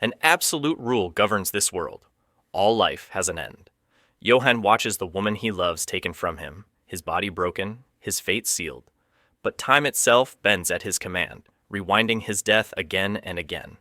An absolute rule governs this world. All life has an end. Johann watches the woman he loves taken from him, his body broken, his fate sealed. But time itself bends at his command, rewinding his death again and again.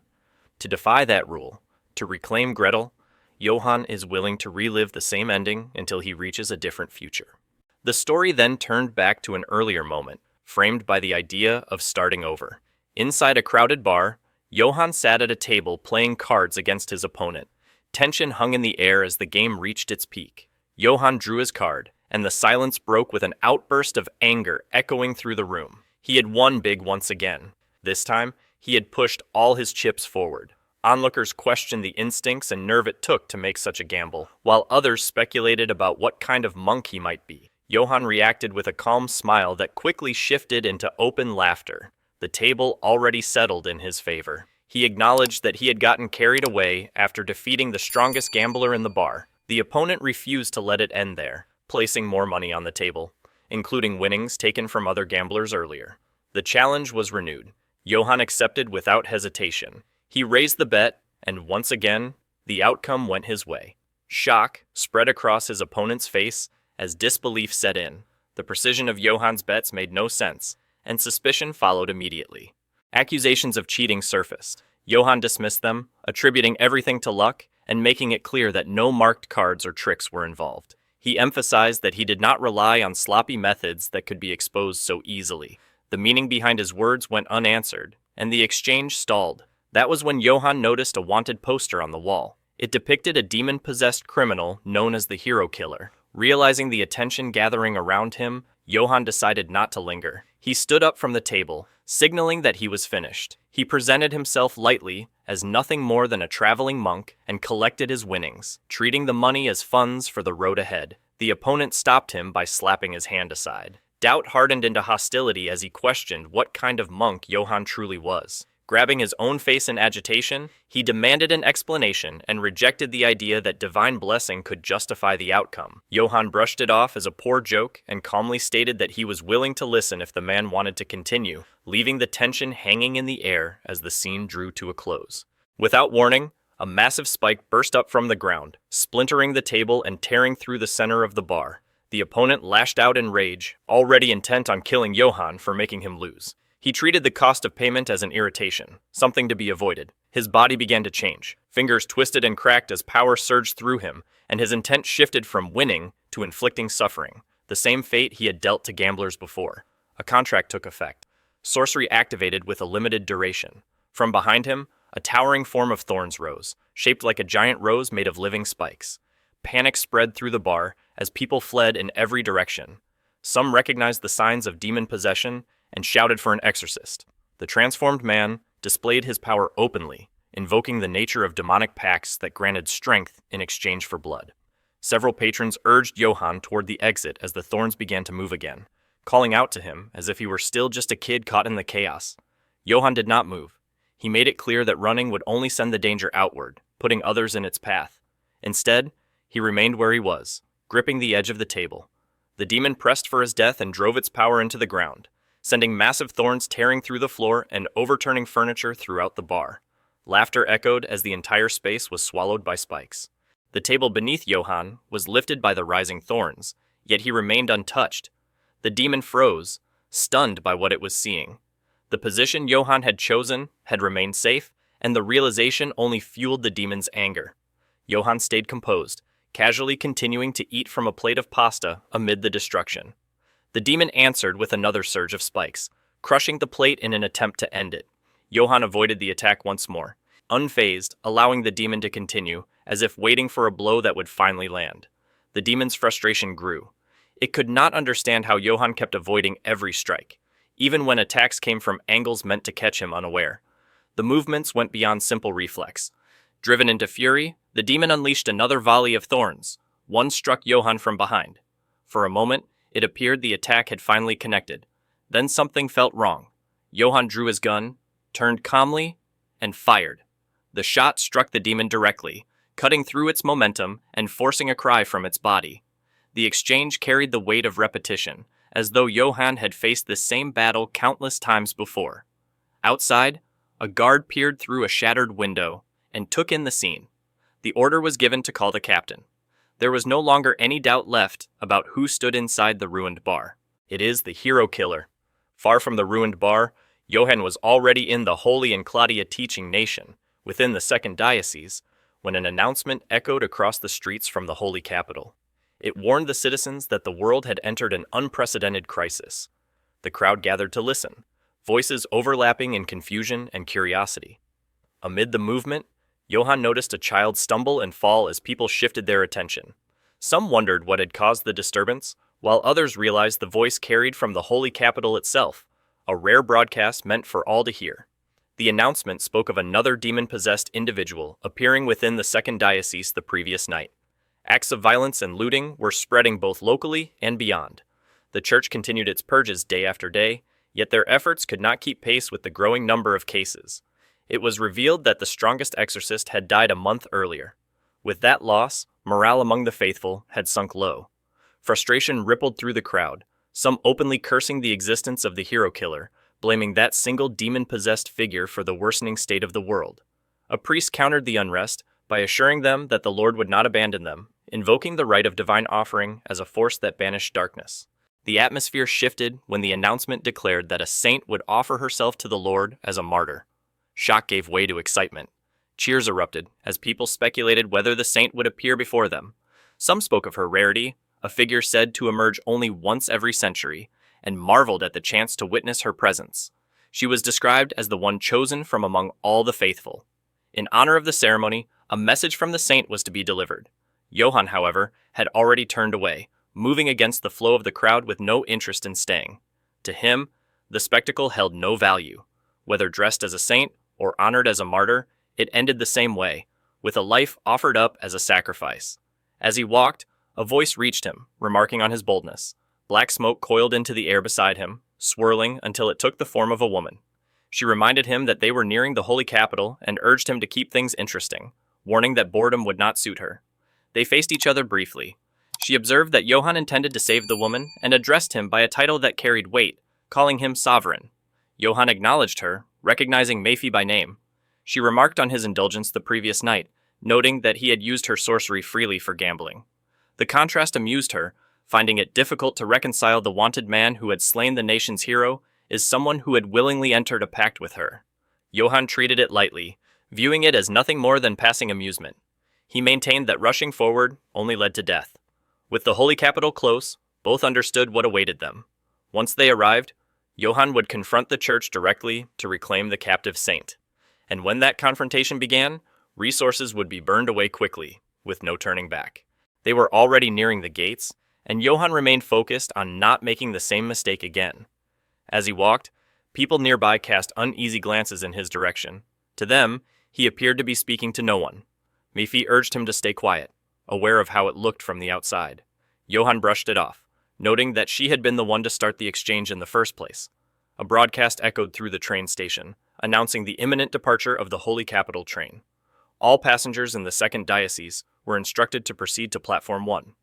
To defy that rule, to reclaim Gretel, Johann is willing to relive the same ending until he reaches a different future. The story then turned back to an earlier moment, framed by the idea of starting over. Inside a crowded bar, Johann sat at a table playing cards against his opponent. Tension hung in the air as the game reached its peak. Johann drew his card, and the silence broke with an outburst of anger echoing through the room. He had won big once again. This time, he had pushed all his chips forward. Onlookers questioned the instincts and nerve it took to make such a gamble, while others speculated about what kind of monk he might be. Johann reacted with a calm smile that quickly shifted into open laughter. The table already settled in his favor. He acknowledged that he had gotten carried away after defeating the strongest gambler in the bar. The opponent refused to let it end there, placing more money on the table, including winnings taken from other gamblers earlier. The challenge was renewed. Johann accepted without hesitation. He raised the bet, and once again, the outcome went his way. Shock spread across his opponent's face as disbelief set in. The precision of Johann's bets made no sense, and suspicion followed immediately. Accusations of cheating surfaced. Johann dismissed them, attributing everything to luck and making it clear that no marked cards or tricks were involved. He emphasized that he did not rely on sloppy methods that could be exposed so easily. The meaning behind his words went unanswered, and the exchange stalled. That was when Johann noticed a wanted poster on the wall. It depicted a demon-possessed criminal known as the Hero Killer. Realizing the attention gathering around him, Johann decided not to linger. He stood up from the table, signaling that he was finished. He presented himself lightly as nothing more than a traveling monk and collected his winnings, treating the money as funds for the road ahead. The opponent stopped him by slapping his hand aside. Doubt hardened into hostility as he questioned what kind of monk Johann truly was. Grabbing his own face in agitation, he demanded an explanation and rejected the idea that divine blessing could justify the outcome. Johann brushed it off as a poor joke and calmly stated that he was willing to listen if the man wanted to continue, leaving the tension hanging in the air as the scene drew to a close. Without warning, a massive spike burst up from the ground, splintering the table and tearing through the center of the bar. The opponent lashed out in rage, already intent on killing Johann for making him lose. He treated the cost of payment as an irritation, something to be avoided. His body began to change. Fingers twisted and cracked as power surged through him, and his intent shifted from winning to inflicting suffering, the same fate he had dealt to gamblers before. A contract took effect. Sorcery activated with a limited duration. From behind him, a towering form of thorns rose, shaped like a giant rose made of living spikes. Panic spread through the bar as people fled in every direction. Some recognized the signs of demon possession and shouted for an exorcist. The transformed man displayed his power openly, invoking the nature of demonic pacts that granted strength in exchange for blood. Several patrons urged Johann toward the exit as the thorns began to move again, calling out to him as if he were still just a kid caught in the chaos. Johann did not move. He made it clear that running would only send the danger outward, putting others in its path. Instead, he remained where he was, gripping the edge of the table. The demon pressed for his death and drove its power into the ground, sending massive thorns tearing through the floor and overturning furniture throughout the bar. Laughter echoed as the entire space was swallowed by spikes. The table beneath Johann was lifted by the rising thorns, yet he remained untouched. The demon froze, stunned by what it was seeing. The position Johann had chosen had remained safe, and the realization only fueled the demon's anger. Johann stayed composed, casually continuing to eat from a plate of pasta amid the destruction. The demon answered with another surge of spikes, crushing the plate in an attempt to end it. Johann avoided the attack once more, unfazed, allowing the demon to continue, as if waiting for a blow that would finally land. The demon's frustration grew. It could not understand how Johann kept avoiding every strike, even when attacks came from angles meant to catch him unaware. The movements went beyond simple reflex. Driven into fury, the demon unleashed another volley of thorns. One struck Johann from behind. For a moment, it appeared the attack had finally connected. Then something felt wrong. Johann drew his gun, turned calmly, and fired. The shot struck the demon directly, cutting through its momentum and forcing a cry from its body. The exchange carried the weight of repetition, as though Johann had faced this same battle countless times before. Outside, a guard peered through a shattered window, and took in the scene. The order was given to call the captain. There was no longer any doubt left about who stood inside the ruined bar. It is the hero killer. Far from the ruined bar, Johann was already in the Holy and Claudia teaching nation, within the second diocese, when an announcement echoed across the streets from the holy capital. It warned the citizens that the world had entered an unprecedented crisis. The crowd gathered to listen, voices overlapping in confusion and curiosity. Amid the movement, Johann noticed a child stumble and fall as people shifted their attention. Some wondered what had caused the disturbance, while others realized the voice carried from the holy capital itself, a rare broadcast meant for all to hear. The announcement spoke of another demon-possessed individual appearing within the second diocese the previous night. Acts of violence and looting were spreading both locally and beyond. The church continued its purges day after day, yet their efforts could not keep pace with the growing number of cases. It was revealed that the strongest exorcist had died a month earlier. With that loss, morale among the faithful had sunk low. Frustration rippled through the crowd, some openly cursing the existence of the hero killer, blaming that single demon-possessed figure for the worsening state of the world. A priest countered the unrest by assuring them that the Lord would not abandon them, invoking the rite of divine offering as a force that banished darkness. The atmosphere shifted when the announcement declared that a saint would offer herself to the Lord as a martyr. Shock gave way to excitement. Cheers erupted as people speculated whether the saint would appear before them. Some spoke of her rarity, a figure said to emerge only once every century, and marveled at the chance to witness her presence. She was described as the one chosen from among all the faithful. In honor of the ceremony, a message from the saint was to be delivered. Johann, however, had already turned away, moving against the flow of the crowd with no interest in staying. To him, the spectacle held no value. Whether dressed as a saint or honored as a martyr, it ended the same way, with a life offered up as a sacrifice. As he walked, a voice reached him, remarking on his boldness. Black smoke coiled into the air beside him, swirling until it took the form of a woman. She reminded him that they were nearing the holy capital and urged him to keep things interesting, warning that boredom would not suit her. They faced each other briefly. She observed that Johann intended to save the woman and addressed him by a title that carried weight, calling him sovereign. Johann acknowledged her, recognizing Mayfi by name. She remarked on his indulgence the previous night, noting that he had used her sorcery freely for gambling. The contrast amused her, finding it difficult to reconcile the wanted man who had slain the nation's hero is someone who had willingly entered a pact with her. Johann treated it lightly, viewing it as nothing more than passing amusement. He maintained that rushing forward only led to death. With the holy capital close, both understood what awaited them. Once they arrived, Johann would confront the church directly to reclaim the captive saint. And when that confrontation began, resources would be burned away quickly, with no turning back. They were already nearing the gates, and Johann remained focused on not making the same mistake again. As he walked, people nearby cast uneasy glances in his direction. To them, he appeared to be speaking to no one. Mayfi urged him to stay quiet, aware of how it looked from the outside. Johann brushed it off, noting that she had been the one to start the exchange in the first place. A broadcast echoed through the train station, announcing the imminent departure of the Holy Capital train. All passengers in the second diocese were instructed to proceed to Platform 1.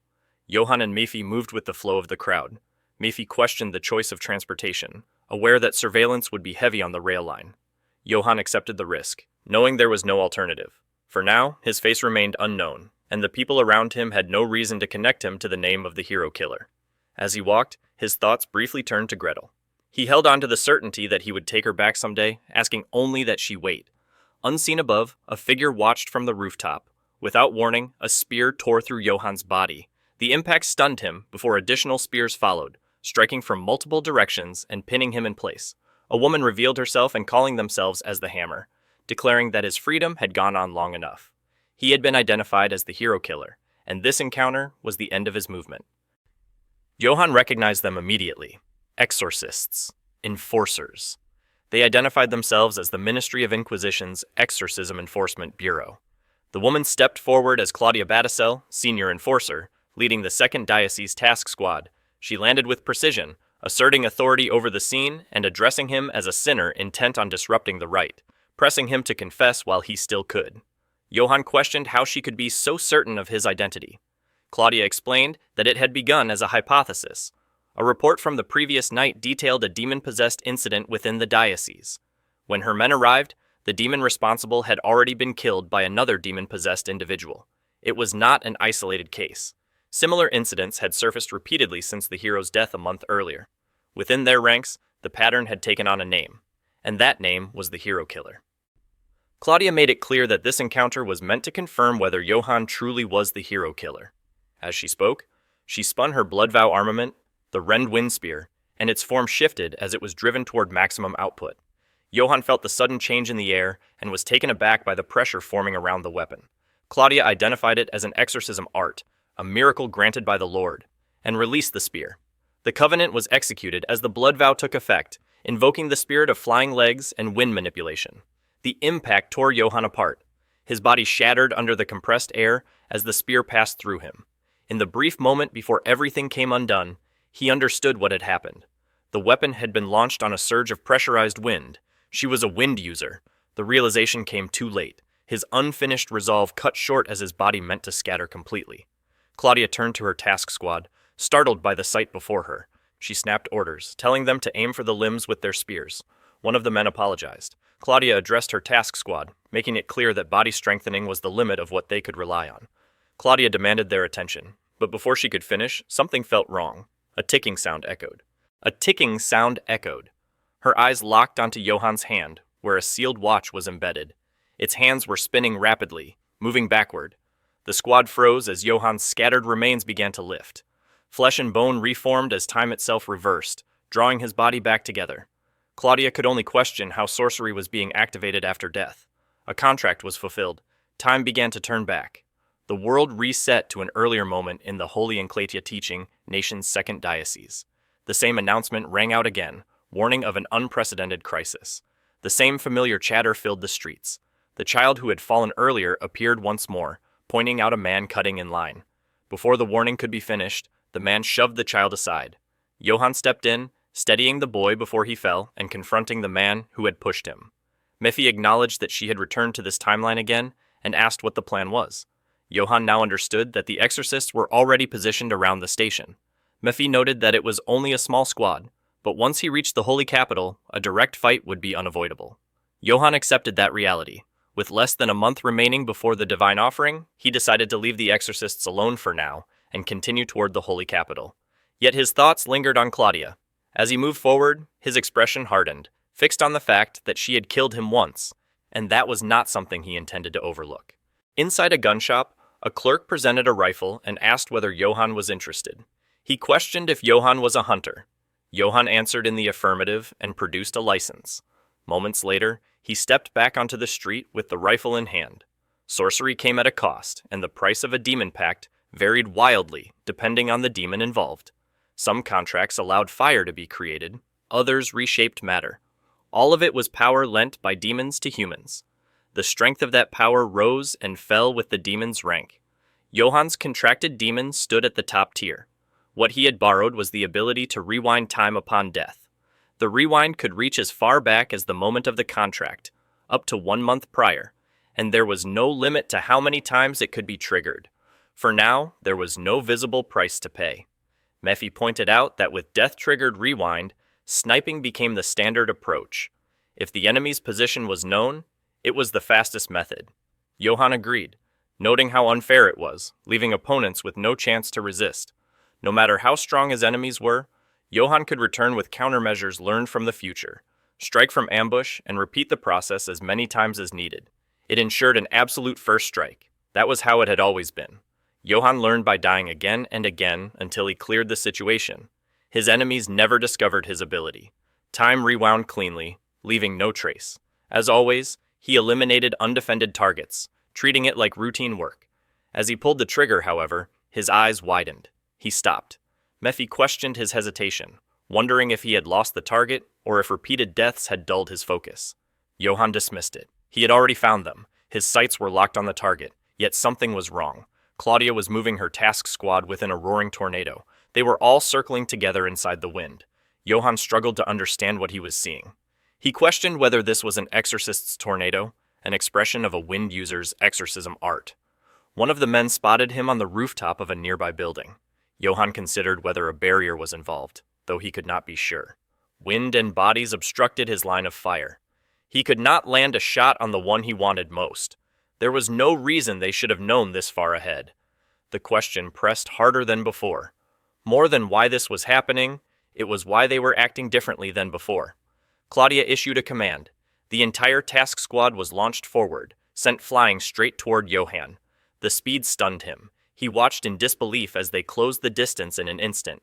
Johann and Mayfi moved with the flow of the crowd. Mayfi questioned the choice of transportation, aware that surveillance would be heavy on the rail line. Johann accepted the risk, knowing there was no alternative. For now, his face remained unknown, and the people around him had no reason to connect him to the name of the hero killer. As he walked, his thoughts briefly turned to Gretel. He held on to the certainty that he would take her back someday, asking only that she wait. Unseen above, a figure watched from the rooftop. Without warning, a spear tore through Johann's body. The impact stunned him before additional spears followed, striking from multiple directions and pinning him in place. A woman revealed herself and calling themselves as the Hammer, declaring that his freedom had gone on long enough. He had been identified as the hero killer, and this encounter was the end of his movement. Johann recognized them immediately. Exorcists. Enforcers. They identified themselves as the Ministry of Inquisition's Exorcism Enforcement Bureau. The woman stepped forward as Claudia Batticel, senior enforcer, leading the second diocese task squad. She landed with precision, asserting authority over the scene and addressing him as a sinner intent on disrupting the rite, pressing him to confess while he still could. Johann questioned how she could be so certain of his identity. Claudia explained that it had begun as a hypothesis. A report from the previous night detailed a demon-possessed incident within the diocese. When her men arrived, The demon responsible had already been killed by another demon-possessed individual. It was not an isolated case. Similar incidents had surfaced repeatedly since the hero's death a month earlier. Within their ranks, the pattern had taken on a name, and that name was the hero killer. Claudia made it clear that this encounter was meant to confirm whether Johann truly was the hero killer. As she spoke, she spun her blood vow armament, the Rend Wind Spear, and its form shifted as it was driven toward maximum output. Johann felt the sudden change in the air and was taken aback by the pressure forming around the weapon. Claudia identified it as an exorcism art, a miracle granted by the Lord, and released the spear. The covenant was executed as the blood vow took effect, invoking the spirit of flying legs and wind manipulation. The impact tore Johann apart. His body shattered under the compressed air as the spear passed through him. In the brief moment before everything came undone, he understood what had happened. The weapon had been launched on a surge of pressurized wind. She was a wind user. The realization came too late. His unfinished resolve cut short as his body meant to scatter completely. Claudia turned to her task squad, startled by the sight before her. She snapped orders, telling them to aim for the limbs with their spears. One of the men apologized. Claudia addressed her task squad, making it clear that body strengthening was the limit of what they could rely on. Claudia demanded their attention, but before she could finish, something felt wrong. A ticking sound echoed. A ticking sound echoed. Her eyes locked onto Johann's hand, where a sealed watch was embedded. Its hands were spinning rapidly, moving backward. The squad froze as Johann's scattered remains began to lift. Flesh and bone reformed as time itself reversed, drawing his body back together. Claudia could only question how sorcery was being activated after death. A contract was fulfilled. Time began to turn back. The world reset to an earlier moment in the Holy Enclatia teaching, nation's second diocese. The same announcement rang out again, warning of an unprecedented crisis. The same familiar chatter filled the streets. The child who had fallen earlier appeared once more, pointing out a man cutting in line. Before the warning could be finished, the man shoved the child aside. Johann stepped in, steadying the boy before he fell and confronting the man who had pushed him. Mephi acknowledged that she had returned to this timeline again and asked what the plan was. Johann now understood that the exorcists were already positioned around the station. Mephi noted that it was only a small squad, but once he reached the Holy Capital, a direct fight would be unavoidable. Johann accepted that reality. With less than a month remaining before the divine offering, he decided to leave the exorcists alone for now and continue toward the Holy Capital. Yet his thoughts lingered on Claudia. As he moved forward, his expression hardened, fixed on the fact that she had killed him once, and that was not something he intended to overlook. Inside a gun shop, a clerk presented a rifle and asked whether Johann was interested. He questioned if Johann was a hunter. Johann answered in the affirmative and produced a license. Moments later, he stepped back onto the street with the rifle in hand. Sorcery came at a cost, and the price of a demon pact varied wildly depending on the demon involved. Some contracts allowed fire to be created, others reshaped matter. All of it was power lent by demons to humans. The strength of that power rose and fell with the demon's rank. Johann's contracted demon stood at the top tier. What he had borrowed was the ability to rewind time upon death. The rewind could reach as far back as the moment of the contract, up to 1 month prior, and there was no limit to how many times it could be triggered. For now, there was no visible price to pay. Mephi pointed out that with death-triggered rewind, sniping became the standard approach. If the enemy's position was known, it was the fastest method. Johann agreed, noting how unfair it was, leaving opponents with no chance to resist. No matter how strong his enemies were, Johann could return with countermeasures learned from the future, strike from ambush, and repeat the process as many times as needed. It ensured an absolute first strike. That was how it had always been. Johann learned by dying again and again until he cleared the situation. His enemies never discovered his ability. Time rewound cleanly, leaving no trace. As always, he eliminated undefended targets, treating it like routine work. As he pulled the trigger, however, his eyes widened. He stopped. Mephi questioned his hesitation, wondering if he had lost the target or if repeated deaths had dulled his focus. Johann dismissed it. He had already found them. His sights were locked on the target, yet something was wrong. Claudia was moving her task squad within a roaring tornado. They were all circling together inside the wind. Johann struggled to understand what he was seeing. He questioned whether this was an exorcist's tornado, an expression of a wind user's exorcism art. One of the men spotted him on the rooftop of a nearby building. Johann considered whether a barrier was involved, though he could not be sure. Wind and bodies obstructed his line of fire. He could not land a shot on the one he wanted most. There was no reason they should have known this far ahead. The question pressed harder than before. More than why this was happening, it was why they were acting differently than before. Claudia issued a command. The entire task squad was launched forward, sent flying straight toward Johann. The speed stunned him. He watched in disbelief as they closed the distance in an instant.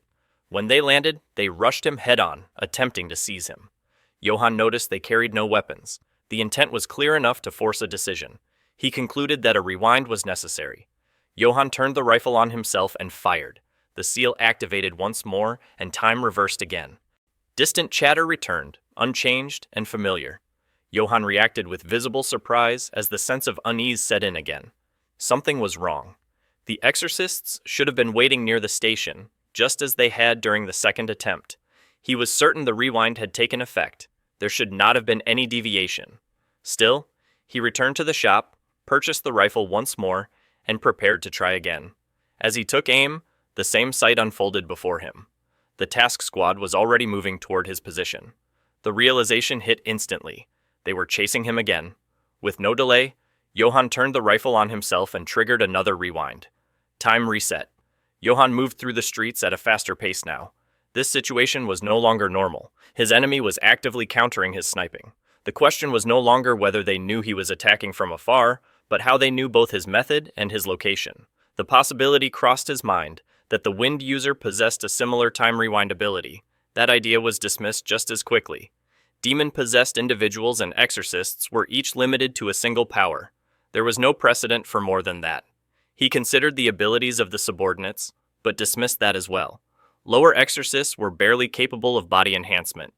When they landed, they rushed him head-on, attempting to seize him. Johann noticed they carried no weapons. The intent was clear enough to force a decision. He concluded that a rewind was necessary. Johann turned the rifle on himself and fired. The seal activated once more, and time reversed again. Distant chatter returned, unchanged and familiar. Johann reacted with visible surprise as the sense of unease set in again. Something was wrong. The exorcists should have been waiting near the station, just as they had during the second attempt. He was certain the rewind had taken effect. There should not have been any deviation. Still, he returned to the shop, purchased the rifle once more, and prepared to try again. As he took aim, the same sight unfolded before him. The task squad was already moving toward his position. The realization hit instantly. They were chasing him again. With no delay, Johann turned the rifle on himself and triggered another rewind. Time reset. Johann moved through the streets at a faster pace now. This situation was no longer normal. His enemy was actively countering his sniping. The question was no longer whether they knew he was attacking from afar, but how they knew both his method and his location. The possibility crossed his mind that the Wind user possessed a similar time rewind ability. That idea was dismissed just as quickly. Demon-possessed individuals and exorcists were each limited to a single power. There was no precedent for more than that. He considered the abilities of the subordinates, but dismissed that as well. Lower exorcists were barely capable of body enhancement.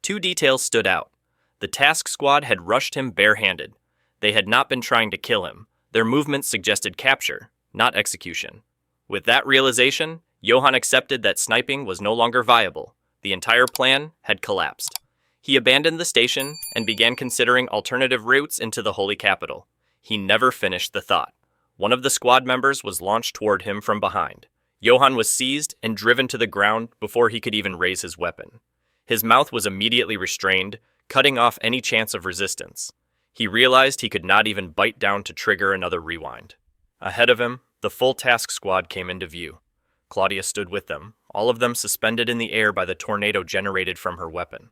Two details stood out. The task squad had rushed him barehanded. They had not been trying to kill him. Their movements suggested capture, not execution. With that realization, Johann accepted that sniping was no longer viable. The entire plan had collapsed. He abandoned the station and began considering alternative routes into the Holy Capital. He never finished the thought. One of the squad members was launched toward him from behind. Johann was seized and driven to the ground before he could even raise his weapon. His mouth was immediately restrained, cutting off any chance of resistance. He realized he could not even bite down to trigger another rewind. Ahead of him, the full task squad came into view. Claudia stood with them, all of them suspended in the air by the tornado generated from her weapon.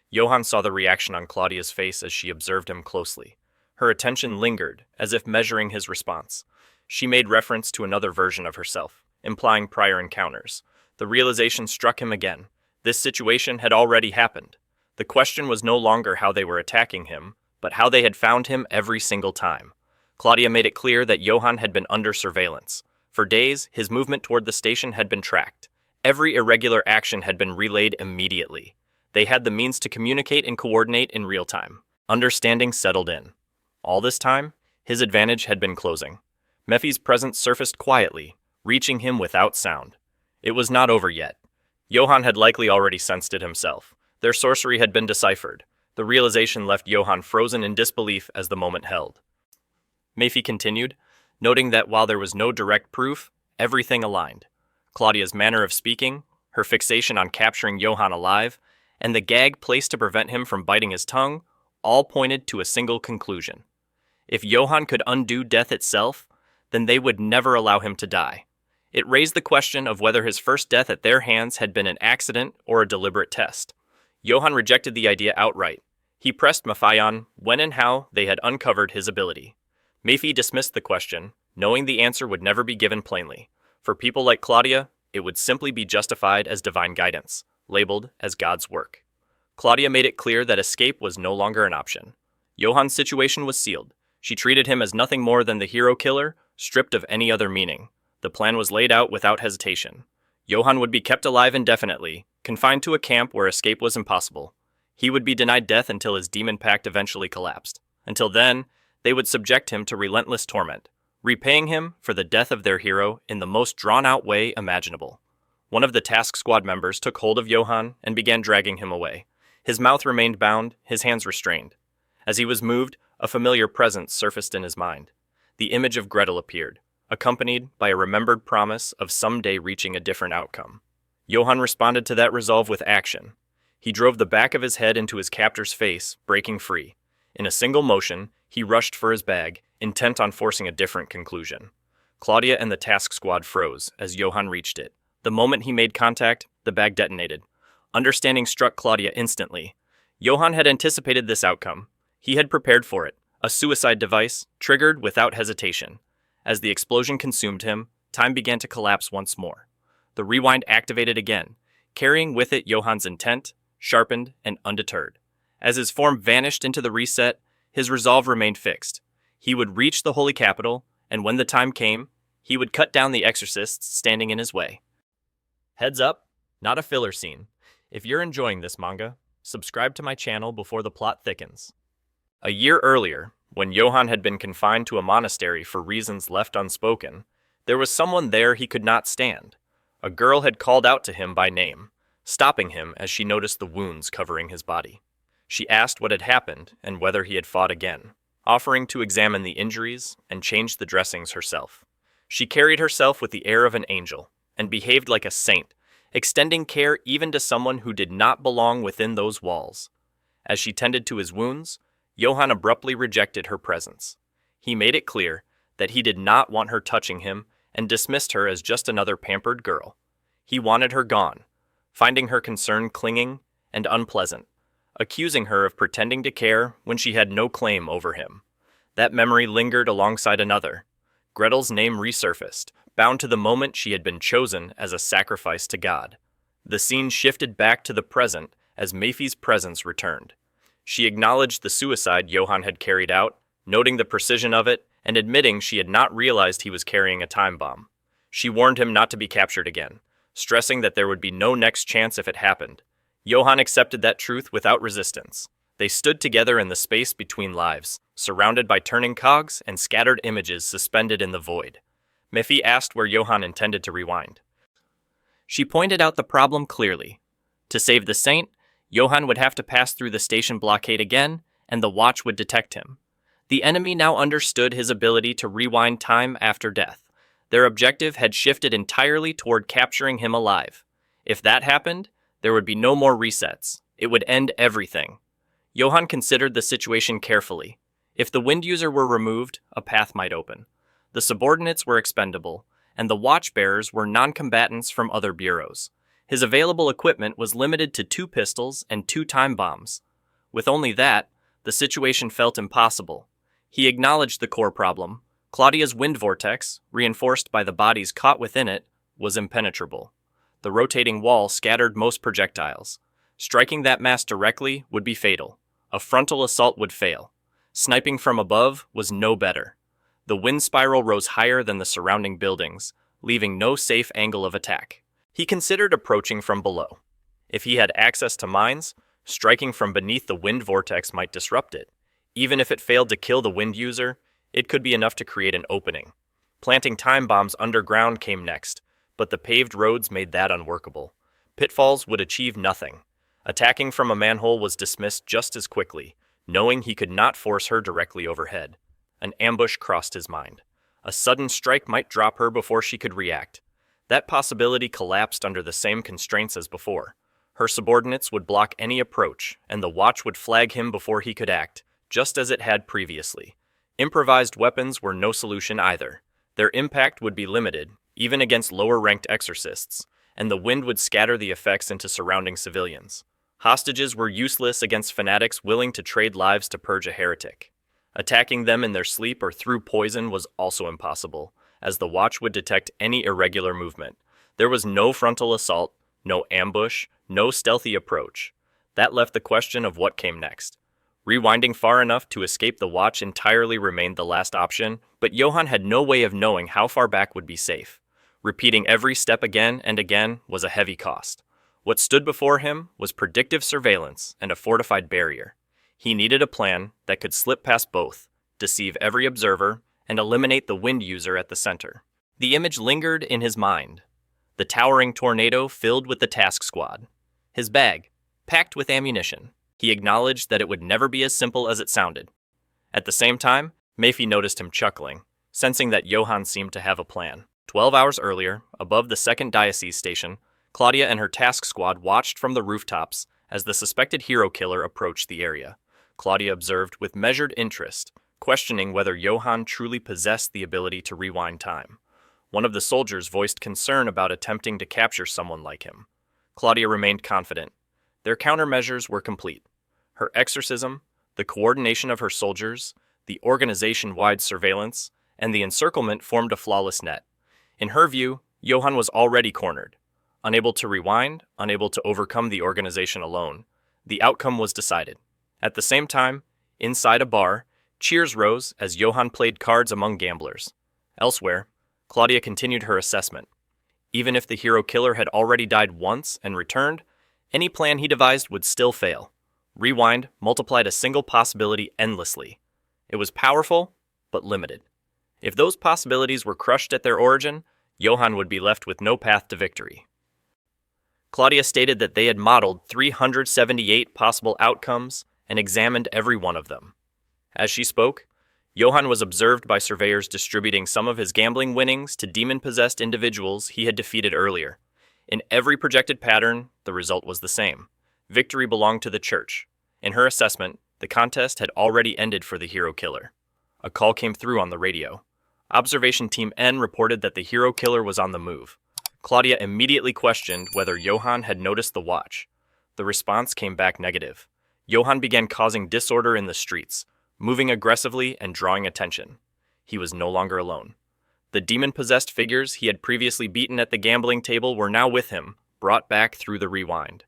Johann saw the reaction on Claudia's face as she observed him closely. Her attention lingered, as if measuring his response. She made reference to another version of herself, implying prior encounters. The realization struck him again. This situation had already happened. The question was no longer how they were attacking him, but how they had found him every single time. Claudia made it clear that Johann had been under surveillance. For days, his movement toward the station had been tracked. Every irregular action had been relayed immediately. They had the means to communicate and coordinate in real time. Understanding settled in. All this time, his advantage had been closing. Mephi's presence surfaced quietly, reaching him without sound. It was not over yet. Johann had likely already sensed it himself. Their sorcery had been deciphered. The realization left Johann frozen in disbelief as the moment held. Mephi continued, noting that while there was no direct proof, everything aligned. Claudia's manner of speaking, her fixation on capturing Johann alive, and the gag placed to prevent him from biting his tongue, all pointed to a single conclusion. If Johann could undo death itself, then they would never allow him to die. It raised the question of whether his first death at their hands had been an accident or a deliberate test. Johann rejected the idea outright. He pressed Mephi on when and how they had uncovered his ability. Mephi dismissed the question, knowing the answer would never be given plainly. For people like Claudia, it would simply be justified as divine guidance, labeled as God's work. Claudia made it clear that escape was no longer an option. Johann's situation was sealed. She treated him as nothing more than the hero killer, stripped of any other meaning. The plan was laid out without hesitation. Johann would be kept alive indefinitely, confined to a camp where escape was impossible. He would be denied death until his demon pact eventually collapsed. Until then, they would subject him to relentless torment, repaying him for the death of their hero in the most drawn-out way imaginable. One of the task squad members took hold of Johann and began dragging him away. His mouth remained bound, his hands restrained. As he was moved, a familiar presence surfaced in his mind. The image of Gretel appeared, accompanied by a remembered promise of someday reaching a different outcome. Johann responded to that resolve with action. He drove the back of his head into his captor's face, breaking free. In a single motion, he rushed for his bag, intent on forcing a different conclusion. Claudia and the task squad froze as Johann reached it. The moment he made contact, the bag detonated. Understanding struck Claudia instantly. Johann had anticipated this outcome. He had prepared for it. A suicide device, triggered without hesitation. As the explosion consumed him, time began to collapse once more. The rewind activated again, carrying with it Johann's intent, sharpened and undeterred. As his form vanished into the reset, his resolve remained fixed. He would reach the Holy Capital, and when the time came, he would cut down the exorcists standing in his way. Heads up, not a filler scene. If you're enjoying this manga, subscribe to my channel before the plot thickens. A year earlier, when Johann had been confined to a monastery for reasons left unspoken, there was someone there he could not stand. A girl had called out to him by name, stopping him as she noticed the wounds covering his body. She asked what had happened and whether he had fought again, offering to examine the injuries and change the dressings herself. She carried herself with the air of an angel and behaved like a saint, extending care even to someone who did not belong within those walls. As she tended to his wounds, Johann abruptly rejected her presence. He made it clear that he did not want her touching him and dismissed her as just another pampered girl. He wanted her gone, finding her concern clinging and unpleasant, accusing her of pretending to care when she had no claim over him. That memory lingered alongside another. Gretel's name resurfaced, bound to the moment she had been chosen as a sacrifice to God. The scene shifted back to the present as Mayfi's presence returned. She acknowledged the suicide Johann had carried out, noting the precision of it and admitting she had not realized he was carrying a time bomb. She warned him not to be captured again, stressing that there would be no next chance if it happened. Johann accepted that truth without resistance. They stood together in the space between lives, surrounded by turning cogs and scattered images suspended in the void. Mayfi asked where Johann intended to rewind. She pointed out the problem clearly. To save the saint, Johann would have to pass through the station blockade again, and the watch would detect him. The enemy now understood his ability to rewind time after death. Their objective had shifted entirely toward capturing him alive. If that happened, there would be no more resets. It would end everything. Johann considered the situation carefully. If the wind user were removed, a path might open. The subordinates were expendable, and the watchbearers were non-combatants from other bureaus. His available equipment was limited to 2 pistols and 2 time bombs. With only that, the situation felt impossible. He acknowledged the core problem. Claudia's wind vortex, reinforced by the bodies caught within it, was impenetrable. The rotating wall scattered most projectiles. Striking that mass directly would be fatal. A frontal assault would fail. Sniping from above was no better. The wind spiral rose higher than the surrounding buildings, leaving no safe angle of attack. He considered approaching from below. If he had access to mines, striking from beneath the wind vortex might disrupt it. Even if it failed to kill the wind user, it could be enough to create an opening. Planting time bombs underground came next, but the paved roads made that unworkable. Pitfalls would achieve nothing. Attacking from a manhole was dismissed just as quickly, knowing he could not force her directly overhead. An ambush crossed his mind. A sudden strike might drop her before she could react. That possibility collapsed under the same constraints as before. Her subordinates would block any approach, and the watch would flag him before he could act, just as it had previously. Improvised weapons were no solution either. Their impact would be limited, even against lower-ranked exorcists, and the wind would scatter the effects into surrounding civilians. Hostages were useless against fanatics willing to trade lives to purge a heretic. Attacking them in their sleep or through poison was also impossible, as the watch would detect any irregular movement. There was no frontal assault, no ambush, no stealthy approach. That left the question of what came next. Rewinding far enough to escape the watch entirely remained the last option, but Johann had no way of knowing how far back would be safe. Repeating every step again and again was a heavy cost. What stood before him was predictive surveillance and a fortified barrier. He needed a plan that could slip past both, deceive every observer, and eliminate the wind user at the center. The image lingered in his mind. The towering tornado filled with the task squad. His bag, packed with ammunition. He acknowledged that it would never be as simple as it sounded. At the same time, Mayfi noticed him chuckling, sensing that Johann seemed to have a plan. 12 hours earlier, above the second diocese station, Claudia and her task squad watched from the rooftops as the suspected hero killer approached the area. Claudia observed with measured interest, questioning whether Johann truly possessed the ability to rewind time. One of the soldiers voiced concern about attempting to capture someone like him. Claudia remained confident. Their countermeasures were complete. Her exorcism, the coordination of her soldiers, the organization-wide surveillance, and the encirclement formed a flawless net. In her view, Johann was already cornered. Unable to rewind, unable to overcome the organization alone, the outcome was decided. At the same time, inside a bar, cheers rose as Johann played cards among gamblers. Elsewhere, Claudia continued her assessment. Even if the hero killer had already died once and returned, any plan he devised would still fail. Rewind multiplied a single possibility endlessly. It was powerful, but limited. If those possibilities were crushed at their origin, Johann would be left with no path to victory. Claudia stated that they had modeled 378 possible outcomes and examined every one of them. As she spoke, Johann was observed by surveyors distributing some of his gambling winnings to demon-possessed individuals he had defeated earlier. In every projected pattern, the result was the same. Victory belonged to the church. In her assessment, the contest had already ended for the hero killer. A call came through on the radio. Observation Team N reported that the hero killer was on the move. Claudia immediately questioned whether Johann had noticed the watch. The response came back negative. Johann began causing disorder in the streets, moving aggressively and drawing attention. He was no longer alone. The demon-possessed figures he had previously beaten at the gambling table were now with him, brought back through the rewind.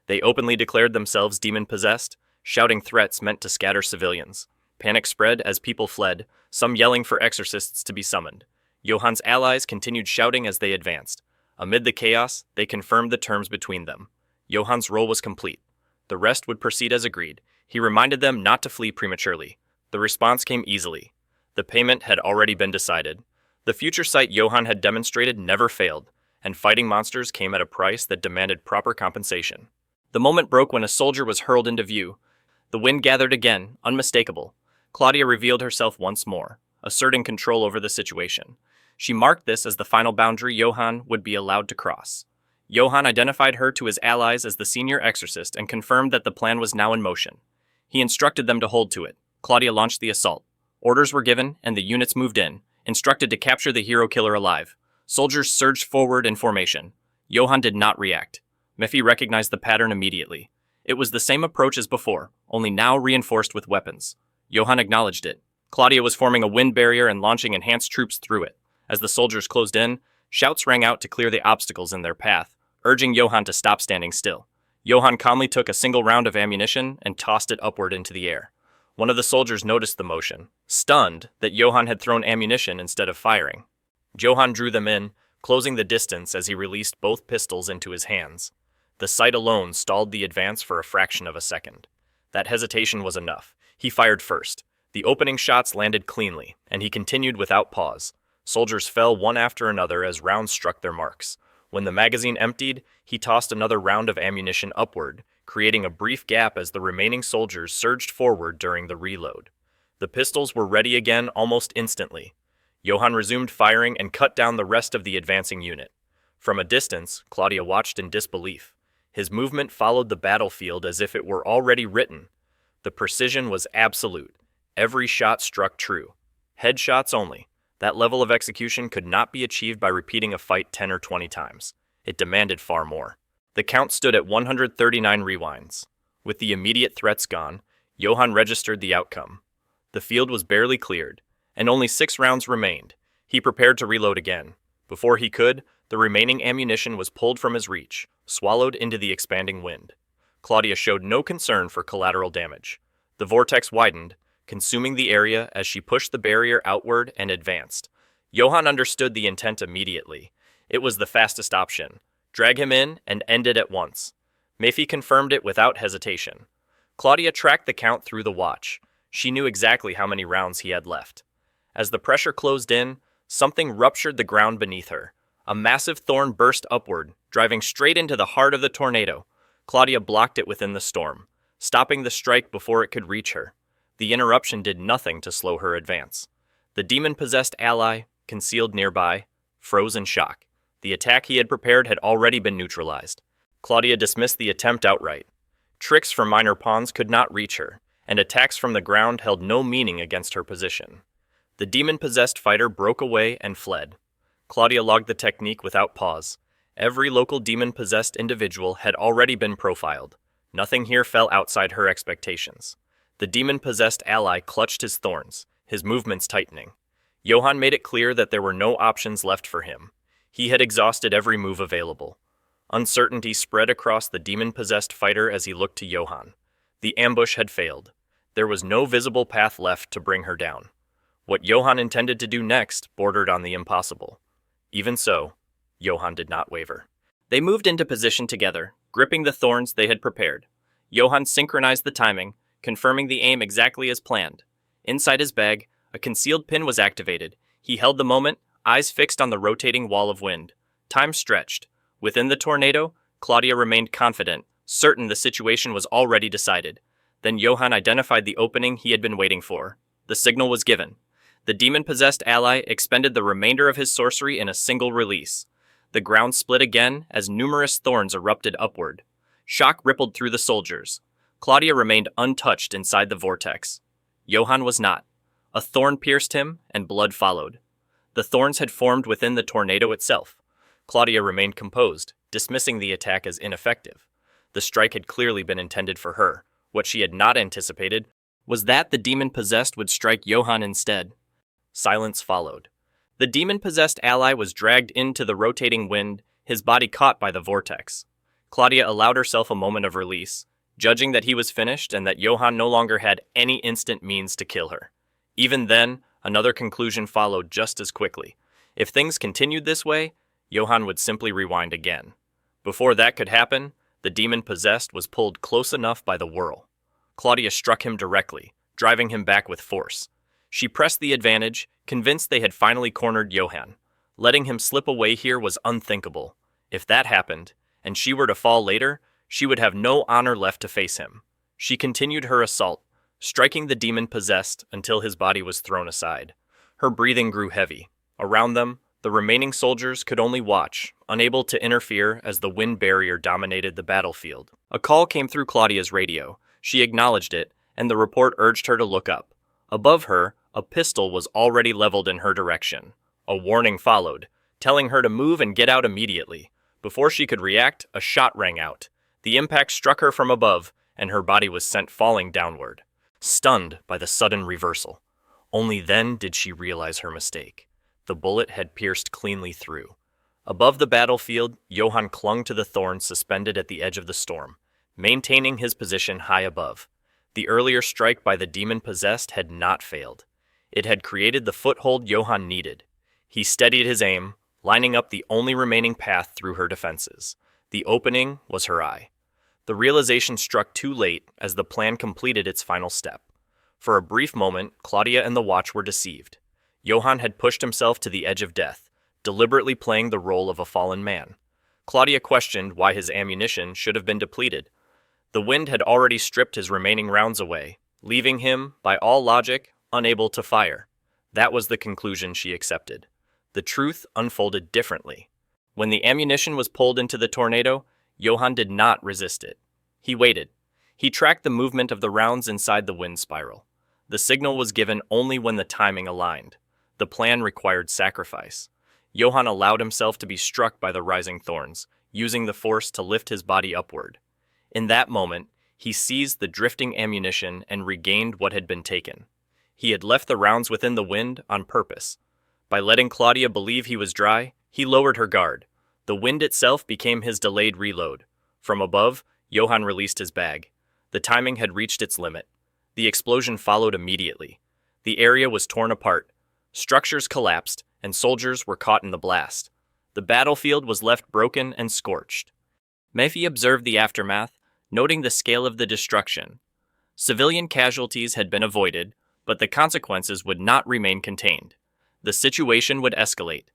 They openly declared themselves demon-possessed, shouting threats meant to scatter civilians. Panic spread as people fled, some yelling for exorcists to be summoned. Johann's allies continued shouting as they advanced. Amid the chaos, they confirmed the terms between them. Johann's role was complete. The rest would proceed as agreed. He reminded them not to flee prematurely. The response came easily. The payment had already been decided. The future sight Johann had demonstrated never failed, and fighting monsters came at a price that demanded proper compensation. The moment broke when a soldier was hurled into view. The wind gathered again, unmistakable. Claudia revealed herself once more, asserting control over the situation. She marked this as the final boundary Johann would be allowed to cross. Johann identified her to his allies as the senior exorcist and confirmed that the plan was now in motion. He instructed them to hold to it. Claudia launched the assault. Orders were given, and the units moved in, instructed to capture the hero killer alive. Soldiers surged forward in formation. Johann did not react. Mephi recognized the pattern immediately. It was the same approach as before, only now reinforced with weapons. Johann acknowledged it. Claudia was forming a wind barrier and launching enhanced troops through it. As the soldiers closed in, shouts rang out to clear the obstacles in their path, urging Johann to stop standing still. Johann calmly took a single round of ammunition and tossed it upward into the air. One of the soldiers noticed the motion, stunned that Johann had thrown ammunition instead of firing. Johann drew them in, closing the distance as he released both pistols into his hands. The sight alone stalled the advance for a fraction of a second. That hesitation was enough. He fired first. The opening shots landed cleanly, and he continued without pause. Soldiers fell one after another as rounds struck their marks. When the magazine emptied, he tossed another round of ammunition upward, creating a brief gap as the remaining soldiers surged forward during the reload. The pistols were ready again almost instantly. Johann resumed firing and cut down the rest of the advancing unit. From a distance, Claudia watched in disbelief. His movement followed the battlefield as if it were already written. The precision was absolute. Every shot struck true. Headshots only. That level of execution could not be achieved by repeating a fight 10 or 20 times. It demanded far more. The count stood at 139 rewinds. With the immediate threats gone, Johann registered the outcome. The field was barely cleared, and only 6 rounds remained. He prepared to reload again. Before he could, the remaining ammunition was pulled from his reach, swallowed into the expanding wind. Claudia showed no concern for collateral damage. The vortex widened, consuming the area as she pushed the barrier outward and advanced. Johann understood the intent immediately. It was the fastest option. Drag him in and end it at once. Mephi confirmed it without hesitation. Claudia tracked the count through the watch. She knew exactly how many rounds he had left. As the pressure closed in, something ruptured the ground beneath her. A massive thorn burst upward, driving straight into the heart of the tornado. Claudia blocked it within the storm, stopping the strike before it could reach her. The interruption did nothing to slow her advance. The demon-possessed ally, concealed nearby, froze in shock. The attack he had prepared had already been neutralized. Claudia dismissed the attempt outright. Tricks from minor pawns could not reach her, and attacks from the ground held no meaning against her position. The demon-possessed fighter broke away and fled. Claudia logged the technique without pause. Every local demon-possessed individual had already been profiled. Nothing here fell outside her expectations. The demon-possessed ally clutched his thorns, his movements tightening. Johann made it clear that there were no options left for him. He had exhausted every move available. Uncertainty spread across the demon-possessed fighter as he looked to Johann. The ambush had failed. There was no visible path left to bring her down. What Johann intended to do next bordered on the impossible. Even so, Johann did not waver. They moved into position together, gripping the thorns they had prepared. Johann synchronized the timing, confirming the aim exactly as planned. Inside his bag, a concealed pin was activated. He held the moment, eyes fixed on the rotating wall of wind. Time stretched. Within the tornado, Claudia remained confident, certain the situation was already decided. Then Johann identified the opening he had been waiting for. The signal was given. The demon-possessed ally expended the remainder of his sorcery in a single release. The ground split again as numerous thorns erupted upward. Shock rippled through the soldiers. Claudia remained untouched inside the vortex. Johann was not. A thorn pierced him, and blood followed. The thorns had formed within the tornado itself. Claudia remained composed, dismissing the attack as ineffective. The strike had clearly been intended for her. What she had not anticipated was that the demon-possessed would strike Johann instead. Silence followed. The demon-possessed ally was dragged into the rotating wind, his body caught by the vortex. Claudia allowed herself a moment of release, judging that he was finished and that Johann no longer had any instant means to kill her. Even then, another conclusion followed just as quickly. If things continued this way, Johann would simply rewind again. Before that could happen, the demon-possessed was pulled close enough by the whirl. Claudia struck him directly, driving him back with force. She pressed the advantage, convinced they had finally cornered Johann. Letting him slip away here was unthinkable. If that happened, and she were to fall later, she would have no honor left to face him. She continued her assault, striking the demon-possessed until his body was thrown aside. Her breathing grew heavy. Around them, the remaining soldiers could only watch, unable to interfere as the wind barrier dominated the battlefield. A call came through Claudia's radio. She acknowledged it, and the report urged her to look up. Above her, a pistol was already leveled in her direction. A warning followed, telling her to move and get out immediately. Before she could react, a shot rang out. The impact struck her from above, and her body was sent falling downward, stunned by the sudden reversal. Only then did she realize her mistake. The bullet had pierced cleanly through. Above the battlefield, Johann clung to the thorn suspended at the edge of the storm, maintaining his position high above. The earlier strike by the demon-possessed had not failed. It had created the foothold Johann needed. He steadied his aim, lining up the only remaining path through her defenses. The opening was her eye. The realization struck too late as the plan completed its final step. For a brief moment, Claudia and the Watch were deceived. Johann had pushed himself to the edge of death, deliberately playing the role of a fallen man. Claudia questioned why his ammunition should have been depleted. The wind had already stripped his remaining rounds away, leaving him, by all logic, unable to fire. That was the conclusion she accepted. The truth unfolded differently. When the ammunition was pulled into the tornado, Johann did not resist it. He waited. He tracked the movement of the rounds inside the wind spiral. The signal was given only when the timing aligned. The plan required sacrifice. Johann allowed himself to be struck by the rising thorns, using the force to lift his body upward. In that moment, he seized the drifting ammunition and regained what had been taken. He had left the rounds within the wind on purpose. By letting Claudia believe he was dry, he lowered her guard. The wind itself became his delayed reload. From above, Johann released his bag. The timing had reached its limit. The explosion followed immediately. The area was torn apart. Structures collapsed, and soldiers were caught in the blast. The battlefield was left broken and scorched. Mephi observed the aftermath, noting the scale of the destruction. Civilian casualties had been avoided, but the consequences would not remain contained. The situation would escalate.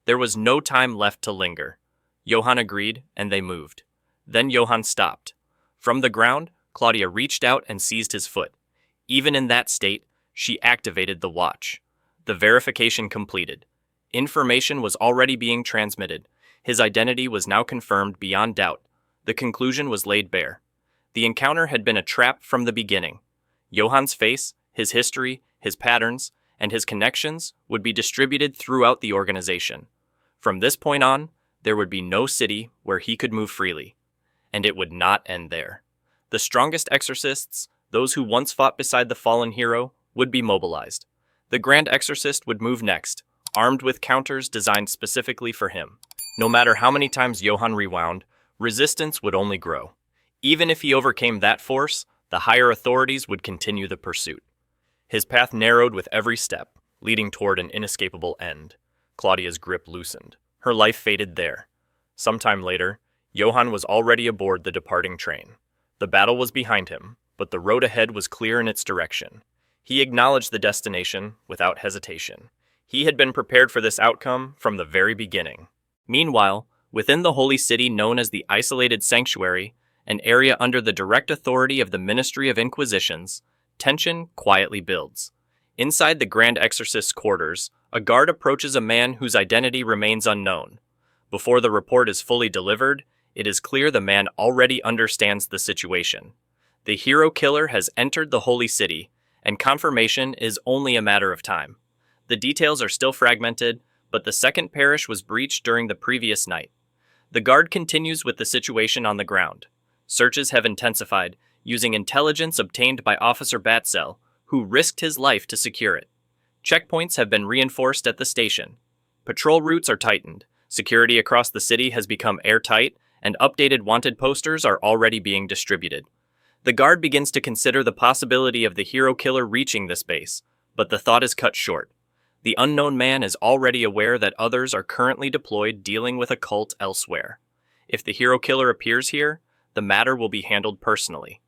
There was no time left to linger. Johann agreed, and they moved. Then Johann stopped. From the ground, Claudia reached out and seized his foot. Even in that state, she activated the watch. The verification completed. Information was already being transmitted. His identity was now confirmed beyond doubt. The conclusion was laid bare. The encounter had been a trap from the beginning. Johann's face, his history, his patterns, and his connections would be distributed throughout the organization. From this point on, there would be no city where he could move freely. And it would not end there. The strongest exorcists, those who once fought beside the fallen hero, would be mobilized. The Grand Exorcist would move next, armed with counters designed specifically for him. No matter how many times Johann rewound, resistance would only grow. Even if he overcame that force, the higher authorities would continue the pursuit. His path narrowed with every step, leading toward an inescapable end. Claudia's grip loosened. Her life faded there. Sometime later, Johann was already aboard the departing train. The battle was behind him, but the road ahead was clear in its direction. He acknowledged the destination without hesitation. He had been prepared for this outcome from the very beginning. Meanwhile, within the holy city known as the Isolated Sanctuary, an area under the direct authority of the Ministry of Inquisitions, tension quietly builds. Inside the Grand Exorcist's quarters, a guard approaches a man whose identity remains unknown. Before the report is fully delivered, it is clear the man already understands the situation. The hero killer has entered the holy city, and confirmation is only a matter of time. The details are still fragmented, but the second parish was breached during the previous night. The guard continues with the situation on the ground. Searches have intensified, using intelligence obtained by Officer Batzel, who risked his life to secure it. Checkpoints have been reinforced at the station. Patrol routes are tightened, security across the city has become airtight, and updated wanted posters are already being distributed. The guard begins to consider the possibility of the hero killer reaching this base, but the thought is cut short. The unknown man is already aware that others are currently deployed dealing with a cult elsewhere. If the hero killer appears here, the matter will be handled personally.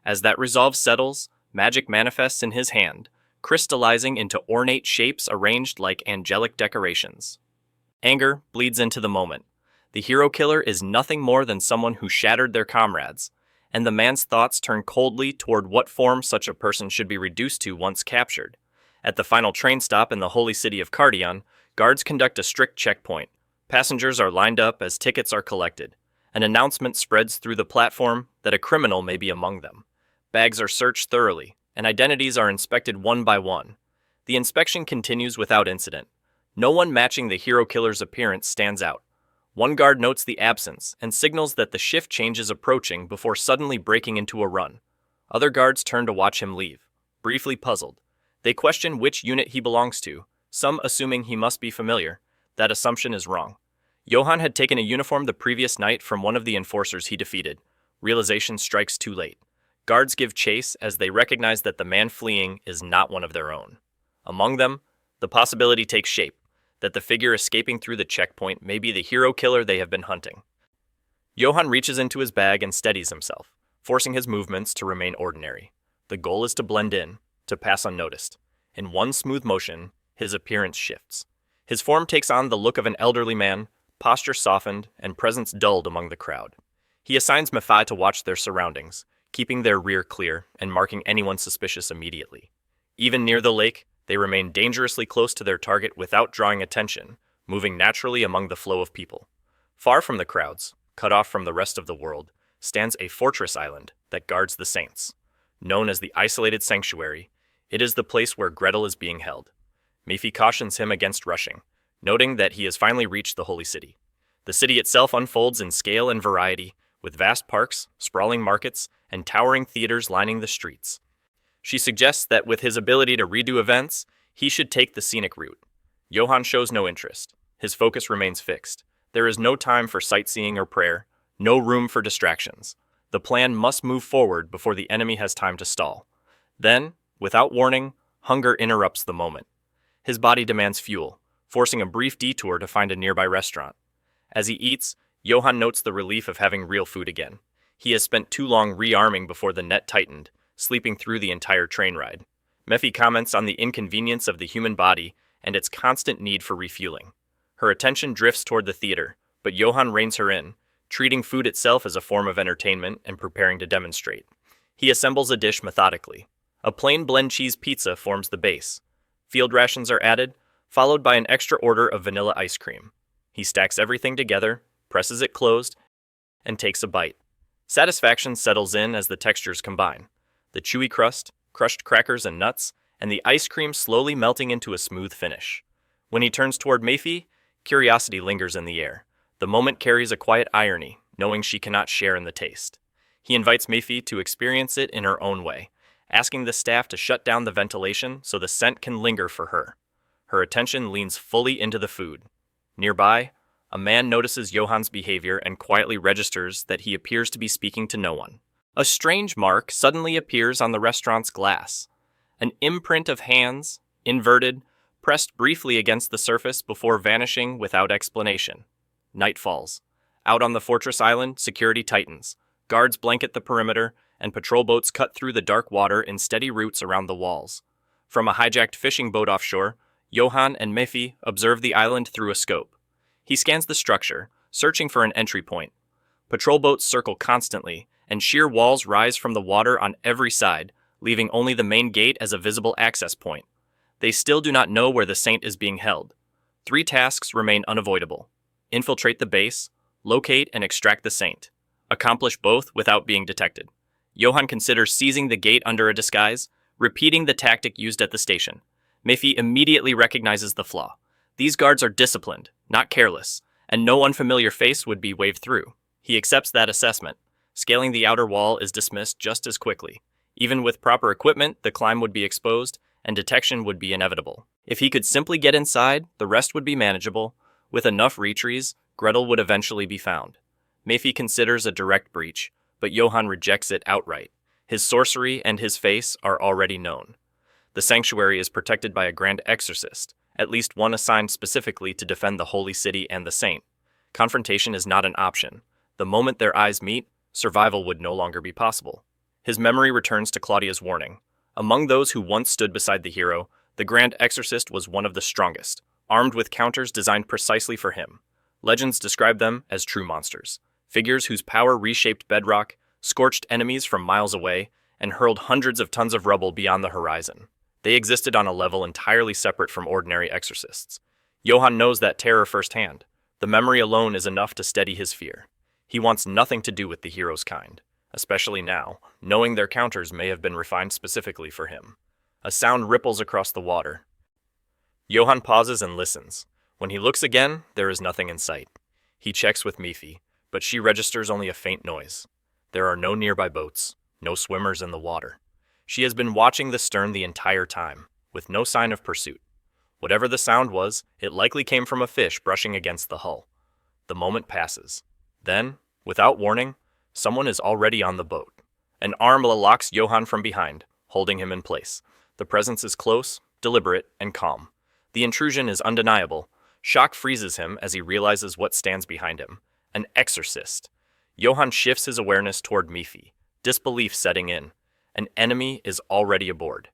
As that resolve settles, magic manifests in his hand, crystallizing into ornate shapes arranged like angelic decorations. Anger bleeds into the moment. The hero killer is nothing more than someone who shattered their comrades, and the man's thoughts turn coldly toward what form such a person should be reduced to once captured. At the final train stop in the holy city of Cardion, guards conduct a strict checkpoint. Passengers are lined up as tickets are collected. An announcement spreads through the platform that a criminal may be among them. Bags are searched thoroughly, and identities are inspected one by one. The inspection continues without incident. No one matching the hero killer's appearance stands out. One guard notes the absence and signals that the shift change is approaching before suddenly breaking into a run. Other guards turn to watch him leave, briefly puzzled. They question which unit he belongs to, some assuming he must be familiar. That assumption is wrong. Johann had taken a uniform the previous night from one of the enforcers he defeated. Realization strikes too late. Guards give chase as they recognize that the man fleeing is not one of their own. Among them, the possibility takes shape that the figure escaping through the checkpoint may be the hero killer they have been hunting. Johann reaches into his bag and steadies himself, forcing his movements to remain ordinary. The goal is to blend in, to pass unnoticed. In one smooth motion, his appearance shifts. His form takes on the look of an elderly man, posture softened and presence dulled among the crowd. He assigns Maffei to watch their surroundings, keeping their rear clear and marking anyone suspicious immediately. Even near the lake, they remain dangerously close to their target without drawing attention, moving naturally among the flow of people. Far from the crowds, cut off from the rest of the world, stands a fortress island that guards the saints. Known as the Isolated Sanctuary, it is the place where Gretel is being held. Maffei cautions him against rushing, noting that he has finally reached the holy city. The city itself unfolds in scale and variety, with vast parks, sprawling markets, and towering theaters lining the streets. She suggests that with his ability to redo events, he should take the scenic route. Johann shows no interest. His focus remains fixed. There is no time for sightseeing or prayer, no room for distractions. The plan must move forward before the enemy has time to stall. Then, without warning, hunger interrupts the moment. His body demands fuel, forcing a brief detour to find a nearby restaurant. As he eats, Johann notes the relief of having real food again. He has spent too long rearming before the net tightened, sleeping through the entire train ride. Maffei comments on the inconvenience of the human body and its constant need for refueling. Her attention drifts toward the theater, but Johann reins her in, treating food itself as a form of entertainment and preparing to demonstrate. He assembles a dish methodically. A plain blend cheese pizza forms the base. Field rations are added, followed by an extra order of vanilla ice cream. He stacks everything together, presses it closed, and takes a bite. Satisfaction settles in as the textures combine. The chewy crust, crushed crackers and nuts, and the ice cream slowly melting into a smooth finish. When he turns toward Mayfi, curiosity lingers in the air. The moment carries a quiet irony, knowing she cannot share in the taste. He invites Mayfi to experience it in her own way, asking the staff to shut down the ventilation so the scent can linger for her. Her attention leans fully into the food. Nearby, a man notices Johan's behavior and quietly registers that he appears to be speaking to no one. A strange mark suddenly appears on the restaurant's glass. An imprint of hands, inverted, pressed briefly against the surface before vanishing without explanation. Night falls. Out on the fortress island, security tightens. Guards blanket the perimeter, and patrol boats cut through the dark water in steady routes around the walls. From a hijacked fishing boat offshore, Johan and Mayfi observe the island through a scope. He scans the structure, searching for an entry point. Patrol boats circle constantly, and sheer walls rise from the water on every side, leaving only the main gate as a visible access point. They still do not know where the Saint is being held. 3 tasks remain unavoidable: infiltrate the base, locate and extract the Saint. Accomplish both without being detected. Johan considers seizing the gate under a disguise, repeating the tactic used at the station. Mayfi immediately recognizes the flaw. These guards are disciplined, not careless, and no unfamiliar face would be waved through. He accepts that assessment. Scaling the outer wall is dismissed just as quickly. Even with proper equipment, the climb would be exposed, and detection would be inevitable. If he could simply get inside, the rest would be manageable. With enough retrees, Gretel would eventually be found. Mayfi considers a direct breach, but Johan rejects it outright. His sorcery and his face are already known. The sanctuary is protected by a grand exorcist, at least one assigned specifically to defend the holy city and the saint. Confrontation is not an option. The moment their eyes meet, survival would no longer be possible. His memory returns to Claudia's warning. Among those who once stood beside the hero, the Grand Exorcist was one of the strongest, armed with counters designed precisely for him. Legends describe them as true monsters, figures whose power reshaped bedrock, scorched enemies from miles away, and hurled hundreds of tons of rubble beyond the horizon. They existed on a level entirely separate from ordinary exorcists. Johan knows that terror firsthand. The memory alone is enough to steady his fear. He wants nothing to do with the hero's kind, especially now, knowing their counters may have been refined specifically for him. A sound ripples across the water. Johan pauses and listens. When he looks again, there is nothing in sight. He checks with Mayfi, but she registers only a faint noise. There are no nearby boats, no swimmers in the water. She has been watching the stern the entire time, with no sign of pursuit. Whatever the sound was, it likely came from a fish brushing against the hull. The moment passes. Then, without warning, someone is already on the boat. An arm locks Johan from behind, holding him in place. The presence is close, deliberate, and calm. The intrusion is undeniable. Shock freezes him as he realizes what stands behind him. An exorcist. Johan shifts his awareness toward Mayfi, disbelief setting in. An enemy is already aboard.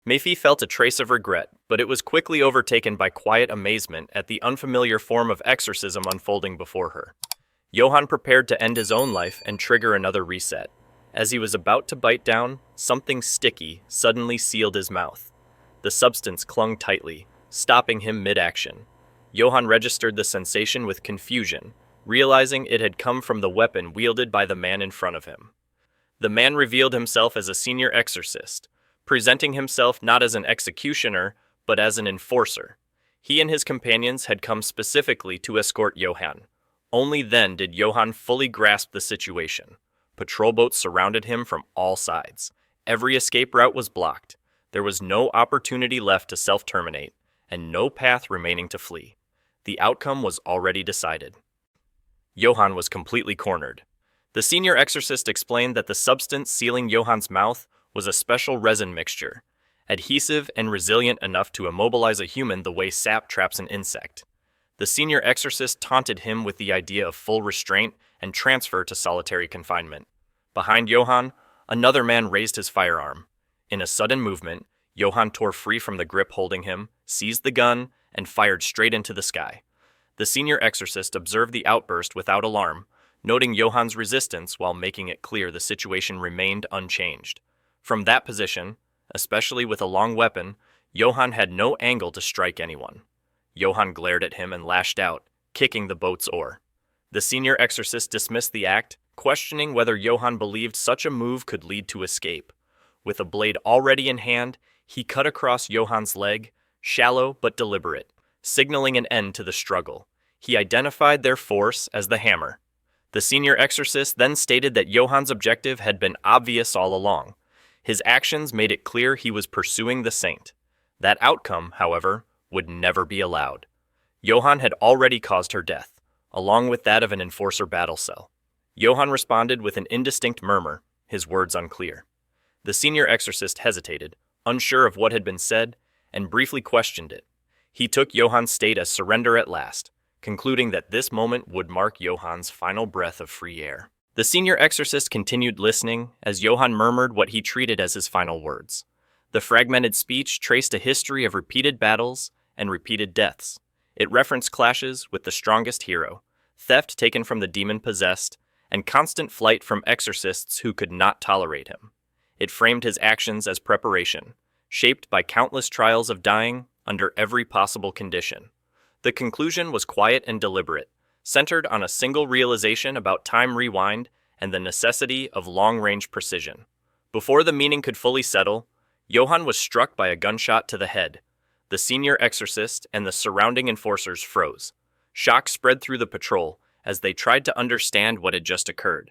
Mayfi felt a trace of regret, but it was quickly overtaken by quiet amazement at the unfamiliar form of exorcism unfolding before her. Johan prepared to end his own life and trigger another reset. As he was about to bite down, something sticky suddenly sealed his mouth. The substance clung tightly, stopping him mid-action. Johan registered the sensation with confusion, realizing it had come from the weapon wielded by the man in front of him. The man revealed himself as a senior exorcist, presenting himself not as an executioner, but as an enforcer. He and his companions had come specifically to escort Johan. Only then did Johan fully grasp the situation. Patrol boats surrounded him from all sides. Every escape route was blocked. There was no opportunity left to self-terminate, and no path remaining to flee. The outcome was already decided. Johan was completely cornered. The senior exorcist explained that the substance sealing Johan's mouth was a special resin mixture, adhesive and resilient enough to immobilize a human the way sap traps an insect. The senior exorcist taunted him with the idea of full restraint and transfer to solitary confinement. Behind Johan, another man raised his firearm. In a sudden movement, Johan tore free from the grip holding him, seized the gun, and fired straight into the sky. The senior exorcist observed the outburst without alarm, noting Johan's resistance while making it clear the situation remained unchanged. From that position, especially with a long weapon, Johan had no angle to strike anyone. Johan glared at him and lashed out, kicking the boat's oar. The senior exorcist dismissed the act, questioning whether Johan believed such a move could lead to escape. With a blade already in hand, he cut across Johann's leg, shallow but deliberate, signaling an end to the struggle. He identified their force as the hammer. The senior exorcist then stated that Johann's objective had been obvious all along. His actions made it clear he was pursuing the saint. That outcome, however, would never be allowed. Johann had already caused her death, along with that of an enforcer battle cell. Johann responded with an indistinct murmur, his words unclear. The senior exorcist hesitated, unsure of what had been said, and briefly questioned it. He took Johann's state as surrender at last, concluding that this moment would mark Johann's final breath of free air. The senior exorcist continued listening as Johann murmured what he treated as his final words. The fragmented speech traced a history of repeated battles and repeated deaths. It referenced clashes with the strongest hero, theft taken from the demon-possessed, and constant flight from exorcists who could not tolerate him. It framed his actions as preparation, shaped by countless trials of dying under every possible condition. The conclusion was quiet and deliberate, centered on a single realization about time rewind and the necessity of long-range precision. Before the meaning could fully settle, Johann was struck by a gunshot to the head. The senior exorcist and the surrounding enforcers froze. Shock spread through the patrol as they tried to understand what had just occurred.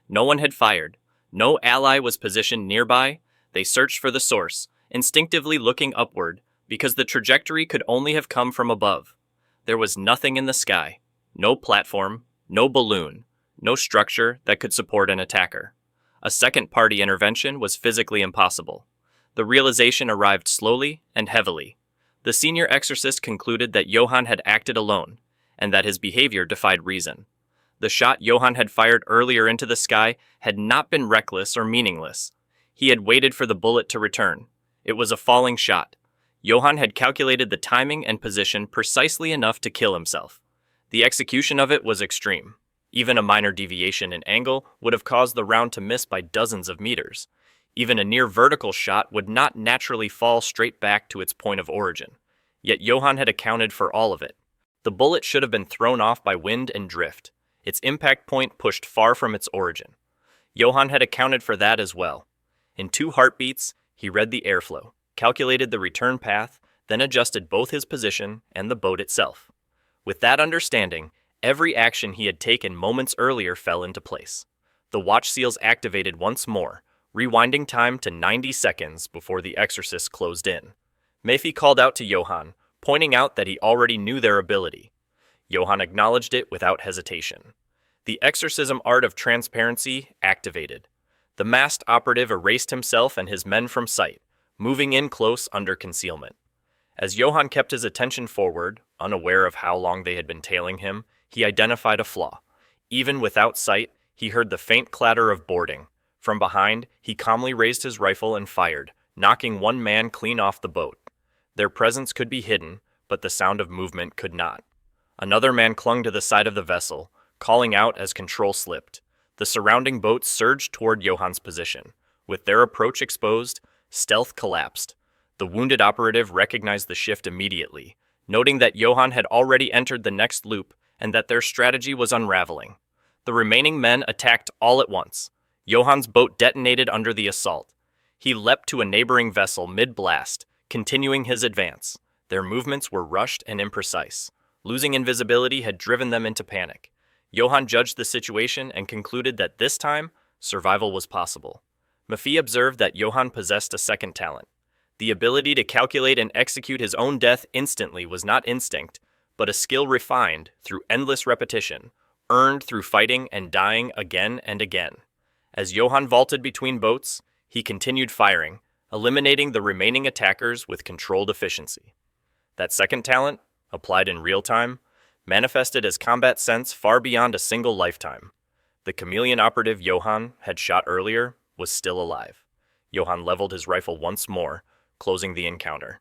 No one had fired. No ally was positioned nearby. They searched for the source, instinctively looking upward, because the trajectory could only have come from above. There was nothing in the sky. No platform, no balloon, no structure that could support an attacker. A second-party intervention was physically impossible. The realization arrived slowly and heavily. The senior exorcist concluded that Johann had acted alone, and that his behavior defied reason. The shot Johann had fired earlier into the sky had not been reckless or meaningless. He had waited for the bullet to return. It was a falling shot. Johann had calculated the timing and position precisely enough to kill himself. The execution of it was extreme. Even a minor deviation in angle would have caused the round to miss by dozens of meters. Even a near vertical shot would not naturally fall straight back to its point of origin. Yet Johann had accounted for all of it. The bullet should have been thrown off by wind and drift, its impact point pushed far from its origin. Johann had accounted for that as well. In 2 heartbeats, he read the airflow, calculated the return path, then adjusted both his position and the boat itself. With that understanding, every action he had taken moments earlier fell into place. The watch seals activated once more, rewinding time to 90 seconds before the exorcist closed in. Mephi called out to Johann, pointing out that he already knew their ability. Johann acknowledged it without hesitation. The exorcism art of transparency activated. The masked operative erased himself and his men from sight, moving in close under concealment. As Johann kept his attention forward, unaware of how long they had been tailing him, he identified a flaw. Even without sight, he heard the faint clatter of boarding. From behind, he calmly raised his rifle and fired, knocking one man clean off the boat. Their presence could be hidden, but the sound of movement could not. Another man clung to the side of the vessel, calling out as control slipped. The surrounding boats surged toward Johann's position. With their approach exposed, stealth collapsed. The wounded operative recognized the shift immediately, noting that Johann had already entered the next loop and that their strategy was unraveling. The remaining men attacked all at once. Johann's boat detonated under the assault. He leapt to a neighboring vessel mid-blast, continuing his advance. Their movements were rushed and imprecise. Losing invisibility had driven them into panic. Johann judged the situation and concluded that this time, survival was possible. Mephi observed that Johann possessed a second talent. The ability to calculate and execute his own death instantly was not instinct, but a skill refined through endless repetition, earned through fighting and dying again and again. As Johann vaulted between boats, he continued firing, eliminating the remaining attackers with controlled efficiency. That second talent, applied in real time, manifested as combat sense far beyond a single lifetime. The chameleon operative Johann had shot earlier was still alive. Johann leveled his rifle once more, closing the encounter.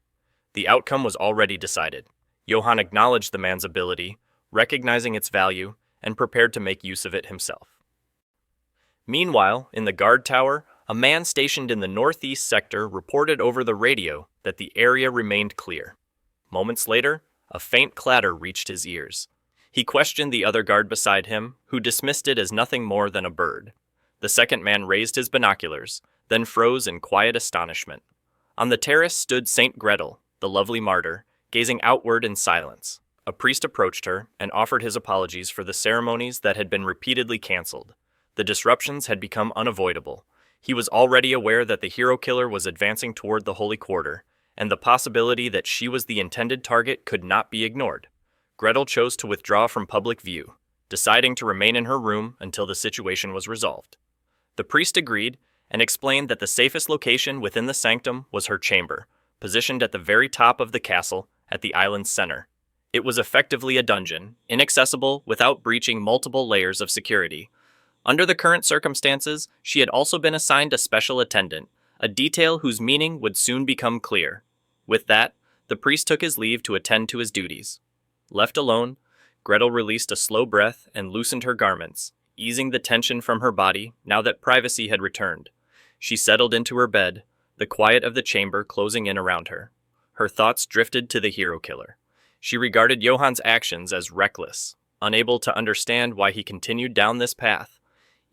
The outcome was already decided. Johann acknowledged the man's ability, recognizing its value, and prepared to make use of it himself. Meanwhile, in the guard tower, a man stationed in the northeast sector reported over the radio that the area remained clear. Moments later, a faint clatter reached his ears. He questioned the other guard beside him, who dismissed it as nothing more than a bird. The second man raised his binoculars, then froze in quiet astonishment. On the terrace stood Saint Gretel, the lovely martyr, gazing outward in silence. A priest approached her and offered his apologies for the ceremonies that had been repeatedly cancelled. The disruptions had become unavoidable. He was already aware that the hero killer was advancing toward the Holy Quarter, and the possibility that she was the intended target could not be ignored. Gretel chose to withdraw from public view, deciding to remain in her room until the situation was resolved. The priest agreed and explained that the safest location within the sanctum was her chamber, positioned at the very top of the castle at the island's center. It was effectively a dungeon, inaccessible without breaching multiple layers of security. Under the current circumstances, she had also been assigned a special attendant, a detail whose meaning would soon become clear. With that, the priest took his leave to attend to his duties. Left alone, Gretel released a slow breath and loosened her garments, easing the tension from her body now that privacy had returned. She settled into her bed, the quiet of the chamber closing in around her. Her thoughts drifted to the hero killer. She regarded Johann's actions as reckless, unable to understand why he continued down this path.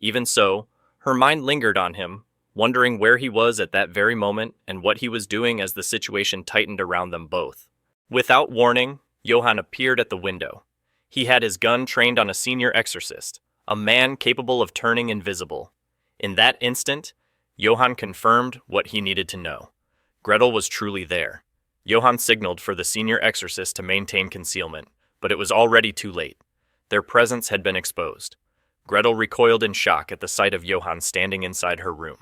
Even so, her mind lingered on him, wondering where he was at that very moment and what he was doing as the situation tightened around them both. Without warning, Johann appeared at the window. He had his gun trained on a senior exorcist, a man capable of turning invisible. In that instant, Johann confirmed what he needed to know. Gretel was truly there. Johann signaled for the senior exorcist to maintain concealment, but it was already too late. Their presence had been exposed. Gretel recoiled in shock at the sight of Johann standing inside her room.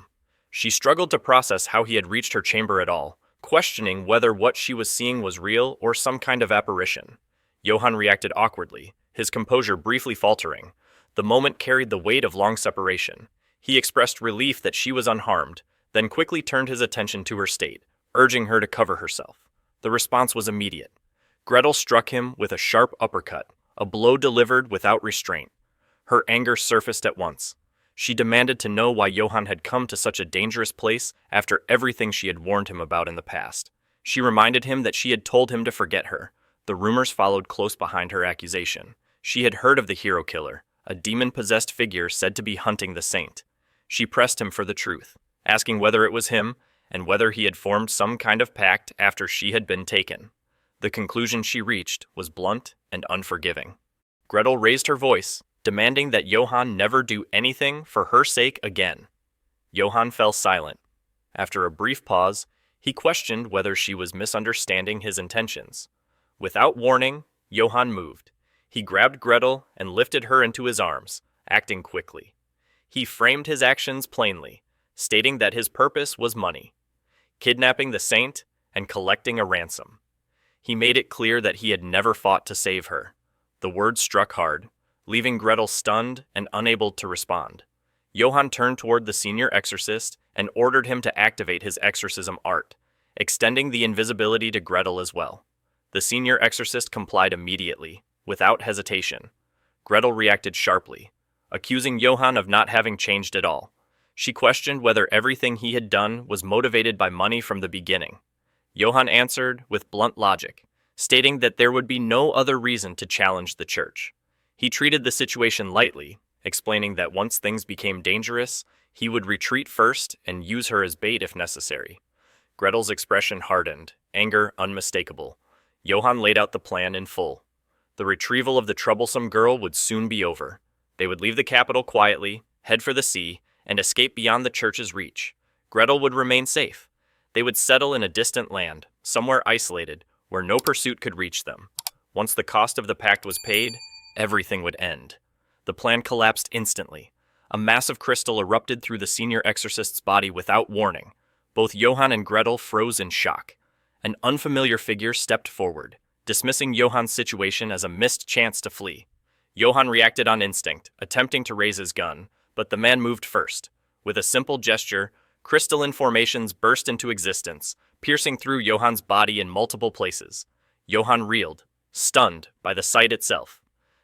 She struggled to process how he had reached her chamber at all, questioning whether what she was seeing was real or some kind of apparition. Johann reacted awkwardly, his composure briefly faltering. The moment carried the weight of long separation. He expressed relief that she was unharmed, then quickly turned his attention to her state, urging her to cover herself. The response was immediate. Gretel struck him with a sharp uppercut, a blow delivered without restraint. Her anger surfaced at once. She demanded to know why Johann had come to such a dangerous place after everything she had warned him about in the past. She reminded him that she had told him to forget her. The rumors followed close behind her accusation. She had heard of the hero killer, a demon-possessed figure said to be hunting the saint. She pressed him for the truth, asking whether it was him and whether he had formed some kind of pact after she had been taken. The conclusion she reached was blunt and unforgiving. Gretel raised her voice, demanding that Johann never do anything for her sake again. Johann fell silent. After a brief pause, he questioned whether she was misunderstanding his intentions. Without warning, Johann moved. He grabbed Gretel and lifted her into his arms, acting quickly. He framed his actions plainly, stating that his purpose was money, kidnapping the saint and collecting a ransom. He made it clear that he had never fought to save her. The words struck hard, leaving Gretel stunned and unable to respond. Johann turned toward the senior exorcist and ordered him to activate his exorcism art, extending the invisibility to Gretel as well. The senior exorcist complied immediately, without hesitation. Gretel reacted sharply, accusing Johann of not having changed at all. She questioned whether everything he had done was motivated by money from the beginning. Johann answered with blunt logic, stating that there would be no other reason to challenge the church. He treated the situation lightly, explaining that once things became dangerous, he would retreat first and use her as bait if necessary. Gretel's expression hardened, anger unmistakable. Johann laid out the plan in full. The retrieval of the troublesome girl would soon be over. They would leave the capital quietly, head for the sea, and escape beyond the church's reach. Gretel would remain safe. They would settle in a distant land, somewhere isolated, where no pursuit could reach them. Once the cost of the pact was paid, everything would end. The plan collapsed instantly. A massive crystal erupted through the senior exorcist's body without warning. Both Johann and Gretel froze in shock. An unfamiliar figure stepped forward, dismissing Johann's situation as a missed chance to flee. Johann reacted on instinct, attempting to raise his gun, but the man moved first. With a simple gesture, crystalline formations burst into existence, piercing through Johann's body in multiple places. Johann reeled, stunned by the sight itself.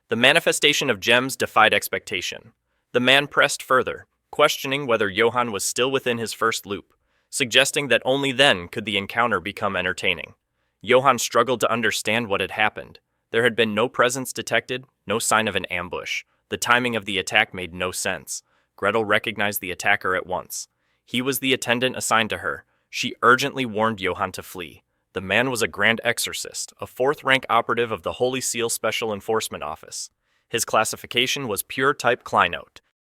The manifestation of gems defied expectation. The man pressed further, questioning whether Johann was still within his first loop, suggesting that only then could the encounter become entertaining. Johann struggled to understand what had happened. There had been no presence detected, no sign of an ambush. The timing of the attack made no sense. Gretel recognized the attacker at once. He was the attendant assigned to her. She urgently warned Johann to flee. The man was a grand exorcist, a fourth-rank operative of the Holy Seal Special Enforcement Office. His classification was pure type Kleinote,